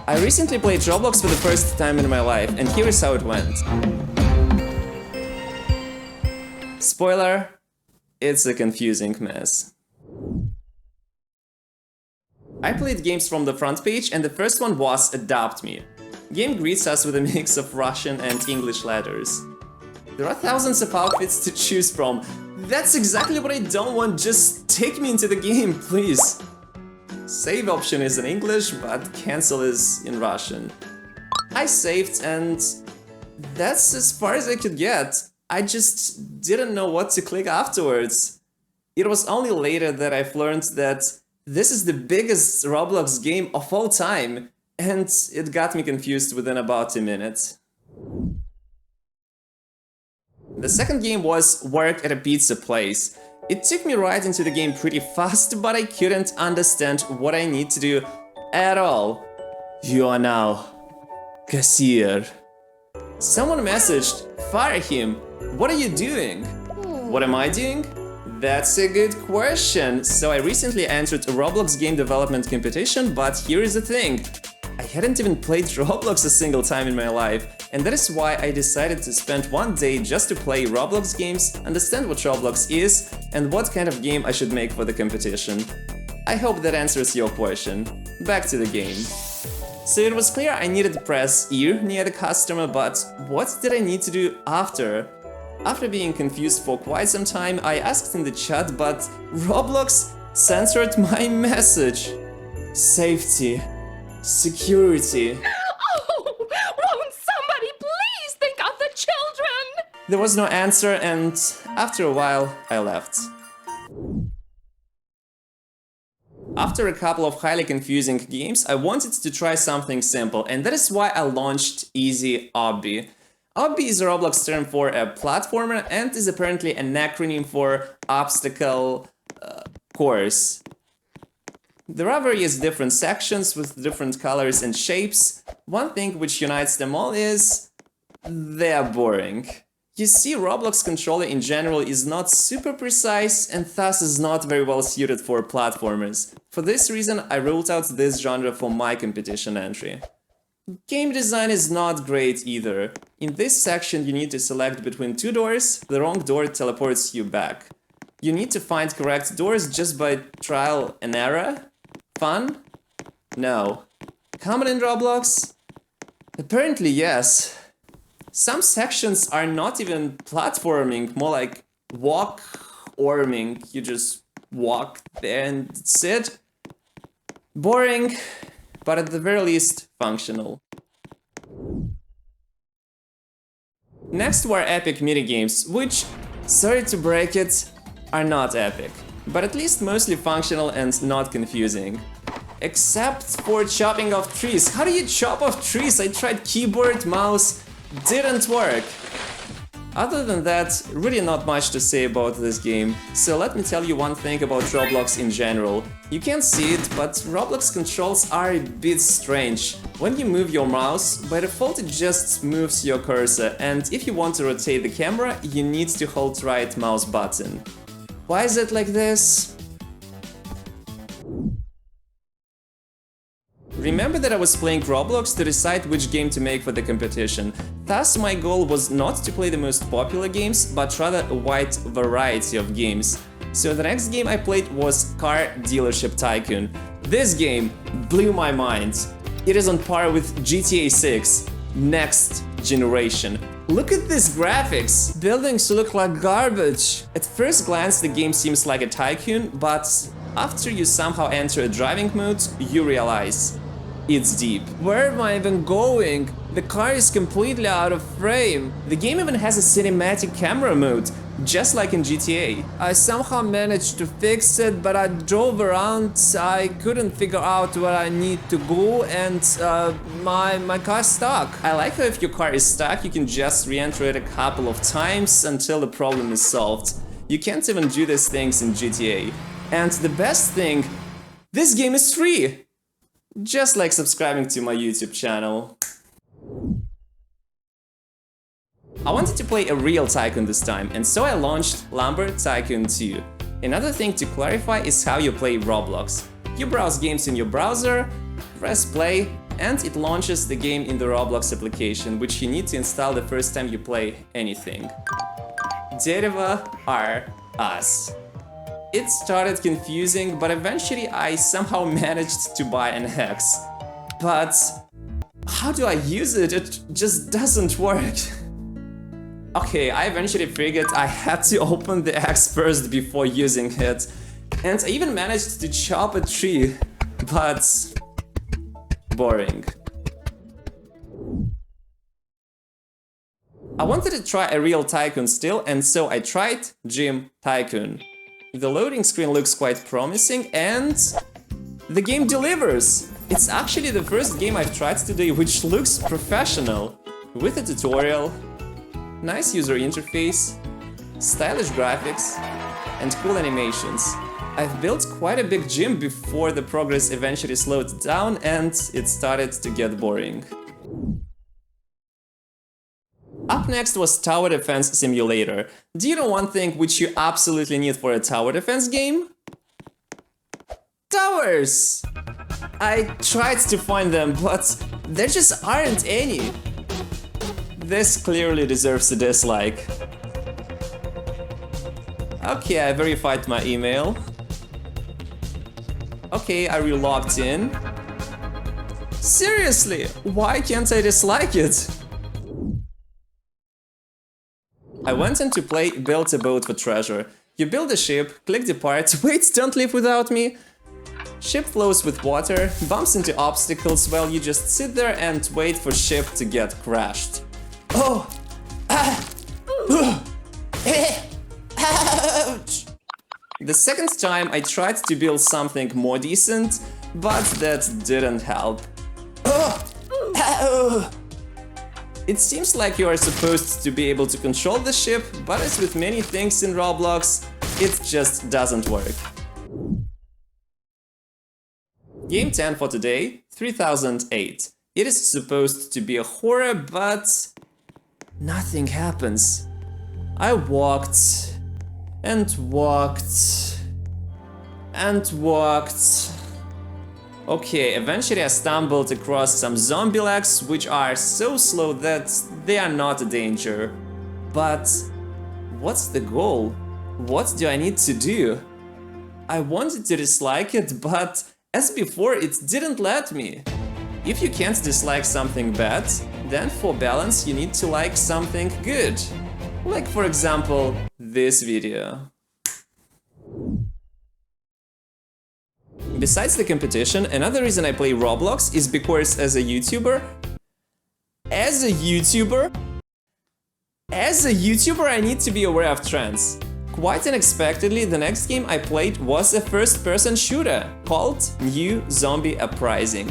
I recently played Roblox for the first time in my life, and here is how it went. Spoiler, it's a confusing mess. I played games from the front page, and the first one was Adopt Me. Game greets us with a mix of Russian and English letters. There are thousands of outfits to choose from. That's exactly what I don't want, just take me into the game, please. Save option is in English, but cancel is in Russian. I saved, and that's as far as I could get. I just didn't know what to click afterwards. It was only later that I've learned that this is the biggest Roblox game of all time, and it got me confused within about a minute. The second game was Work at a Pizza Place. It took me right into the game pretty fast, but I couldn't understand what I need to do at all. You are now cashier. Someone messaged, fire him. What are you doing? What am I doing? That's a good question. So I recently entered a Roblox game development competition, but here is the thing. I hadn't even played Roblox a single time in my life, and that is why I decided to spend one day just to play Roblox games, understand what Roblox is, and what kind of game I should make for the competition. I hope that answers your question. Back to the game. So it was clear I needed to press E near the customer, but what did I need to do after? After being confused for quite some time, I asked in the chat, but Roblox censored my message. Safety. Security. Oh, won't somebody please think of the children? There was no answer, and after a while, I left. After a couple of highly confusing games, I wanted to try something simple, and that is why I launched Easy Obby. Obby is a Roblox term for a platformer and is apparently an acronym for Obstacle Course. There are various different sections with different colors and shapes. One thing which unites them all is they're boring. You see, Roblox controller in general is not super precise and thus is not very well suited for platformers. For this reason, I ruled out this genre for my competition entry. Game design is not great either. In this section you need to select between two doors, the wrong door teleports you back. You need to find correct doors just by trial and error? Fun? No. Common in Roblox? Apparently yes. Some sections are not even platforming, more like walk-orming. You just walk there and sit. Boring, but at the very least functional. Next were epic minigames, which, sorry to break it, are not epic, but at least mostly functional and not confusing. Except for chopping off trees. How do you chop off trees? I tried keyboard, mouse, didn't work. Other than that, really not much to say about this game, so let me tell you one thing about Roblox in general. You can't see it, but Roblox controls are a bit strange. When you move your mouse, by default it just moves your cursor, and if you want to rotate the camera, you need to hold right mouse button. Why is it like this? Remember that I was playing Roblox to decide which game to make for the competition. Thus, my goal was not to play the most popular games, but rather a wide variety of games. So the next game I played was Car Dealership Tycoon. This game blew my mind. It is on par with GTA 6, next generation. Look at these graphics! Buildings look like garbage. At first glance the game seems like a tycoon, but after you somehow enter a driving mode, you realize it's deep. Where am I even going? The car is completely out of frame. The game even has a cinematic camera mode, just like in GTA. I somehow managed to fix it, but I drove around, I couldn't figure out where I need to go, and my car's stuck. I like how if your car is stuck, you can just re-enter it a couple of times until the problem is solved. You can't even do these things in GTA. And the best thing, this game is free! Just like subscribing to my YouTube channel. I wanted to play a real tycoon this time, and so I launched Lumber Tycoon 2. Another thing to clarify is how you play Roblox. You browse games in your browser, press play, and it launches the game in the Roblox application, which you need to install the first time you play anything. Дерево are us. It started confusing, but eventually I somehow managed to buy an axe. But how do I use it? It just doesn't work. Okay, I eventually figured I had to open the axe first before using it. And I even managed to chop a tree, but boring. I wanted to try a real tycoon still, and so I tried Gym Tycoon. The loading screen looks quite promising, and the game delivers! It's actually the first game I've tried today which looks professional, with a tutorial, nice user interface, stylish graphics, and cool animations. I've built quite a big gym before the progress eventually slowed down and it started to get boring. Up next was Tower Defense Simulator. Do you know one thing which you absolutely need for a tower defense game? Towers! I tried to find them, but there just aren't any. This clearly deserves a dislike. Okay, I verified my email. Okay, are you logged in? Seriously, why can't I dislike it? I went in to play Build a Boat for Treasure. You build a ship, click depart, wait, don't leave without me. Ship flows with water, bumps into obstacles while you just sit there and wait for ship to get crashed. Oh! Ouch! The second time I tried to build something more decent, but that didn't help. It seems like you are supposed to be able to control the ship, but as with many things in Roblox, it just doesn't work. Game 10 for today, 3008. It is supposed to be a horror, but nothing happens. I walked and walked and walked. Okay, eventually I stumbled across some zombie legs, which are so slow that they are not a danger. But what's the goal? What do I need to do? I wanted to dislike it, but as before, it didn't let me. If you can't dislike something bad, then for balance you need to like something good. Like for example, this video. Besides the competition, another reason I play Roblox is because as a YouTuber I need to be aware of trends. Quite unexpectedly, the next game I played was a first-person shooter called New Zombie Uprising.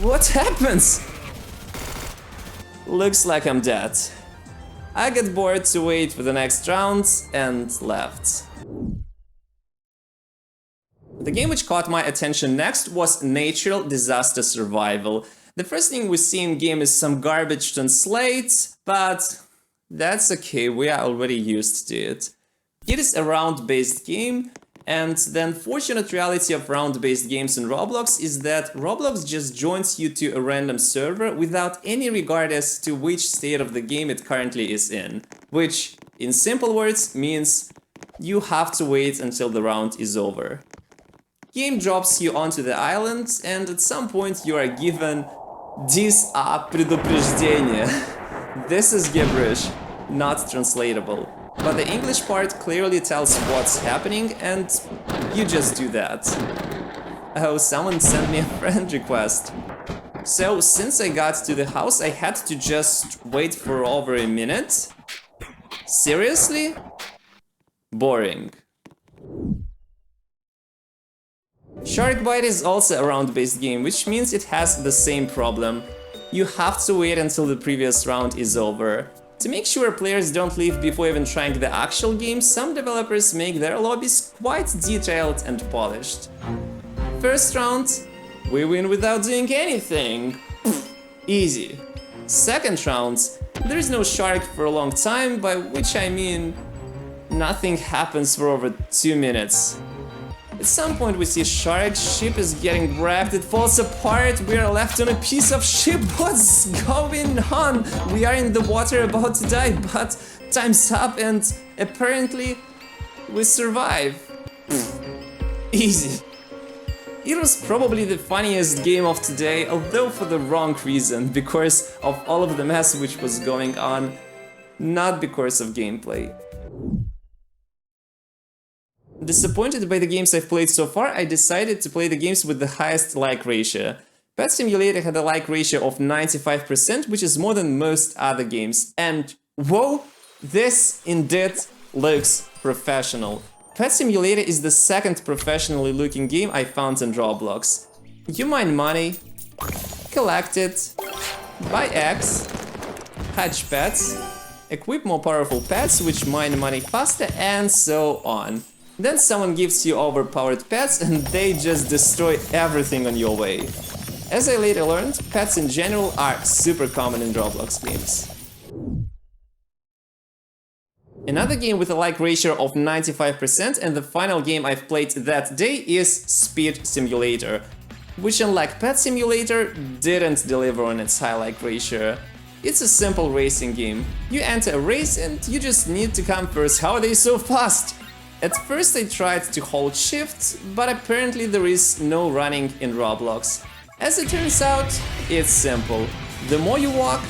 What happens? Looks like I'm dead. I got bored to wait for the next round and left. The game which caught my attention next was Natural Disaster Survival. The first thing we see in game is some garbage translate, but that's okay, we are already used to it. It is a round-based game, and the unfortunate reality of round-based games in Roblox is that Roblox just joins you to a random server without any regard as to which state of the game it currently is in. Which, in simple words, means you have to wait until the round is over. Game drops you onto the island, and at some point you are given "These are предупреждения." This is gibberish, not translatable. But the English part clearly tells what's happening, and you just do that. Oh, someone sent me a friend request. So, since I got to the house, I had to just wait for over a minute. Seriously? Boring. SharkBite is also a round-based game, which means it has the same problem. You have to wait until the previous round is over. To make sure players don't leave before even trying the actual game, some developers make their lobbies quite detailed and polished. First round, we win without doing anything. Easy. Second round, There is no shark for a long time, by which I mean nothing happens for over 2 minutes. At some point we see a shark, ship is getting wrecked, it falls apart, we are left on a piece of ship, what's going on? We are in the water about to die, but time's up and apparently we survive. Easy. It was probably the funniest game of today, although for the wrong reason, because of all of the mess which was going on, not because of gameplay. Disappointed by the games I've played so far, I decided to play the games with the highest like ratio. Pet Simulator had a like ratio of 95%, which is more than most other games. And whoa, this indeed looks professional. Pet Simulator is the second professionally looking game I found in Roblox. You mine money, collect it, buy eggs, hatch pets, equip more powerful pets which mine money faster, and so on. Then someone gives you overpowered pets and they just destroy everything on your way. As I later learned, pets in general are super common in Roblox games. Another game with a like ratio of 95% and the final game I've played that day is Speed Simulator, which unlike Pet Simulator didn't deliver on its high like ratio. It's a simple racing game. You enter a race and you just need to come first. How are they so fast? At first I tried to hold shift, but apparently there is no running in Roblox. As it turns out, it's simple. The more you walk,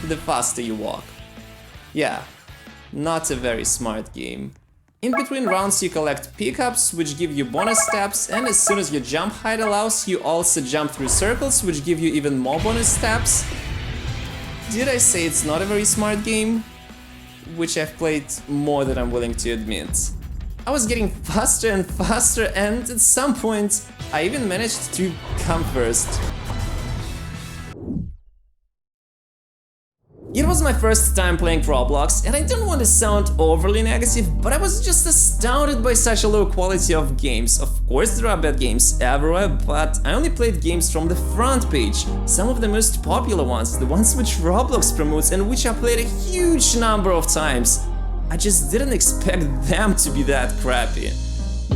the faster you walk. Yeah, not a very smart game. In between rounds you collect pickups, which give you bonus steps, and as soon as your jump height allows, you also jump through circles, which give you even more bonus steps. Did I say it's not a very smart game? Which I've played more than I'm willing to admit. I was getting faster and faster, and at some point I even managed to come first. It was my first time playing Roblox, and I don't want to sound overly negative, but I was just astounded by such a low quality of games. Of course there are bad games everywhere, but I only played games from the front page, some of the most popular ones, the ones which Roblox promotes and which I played a huge number of times. I just didn't expect them to be that crappy.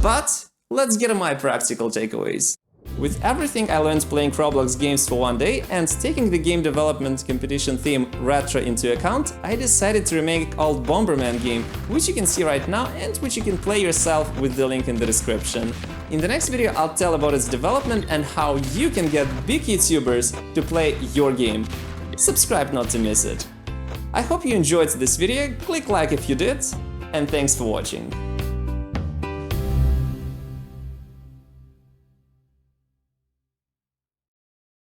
But let's get to my practical takeaways. With everything I learned playing Roblox games for one day and taking the game development competition theme retro into account, I decided to remake old Bomberman game, which you can see right now and which you can play yourself with the link in the description. In the next video I'll tell about its development and how you can get big YouTubers to play your game. Subscribe not to miss it. I hope you enjoyed this video, click like if you did, and thanks for watching.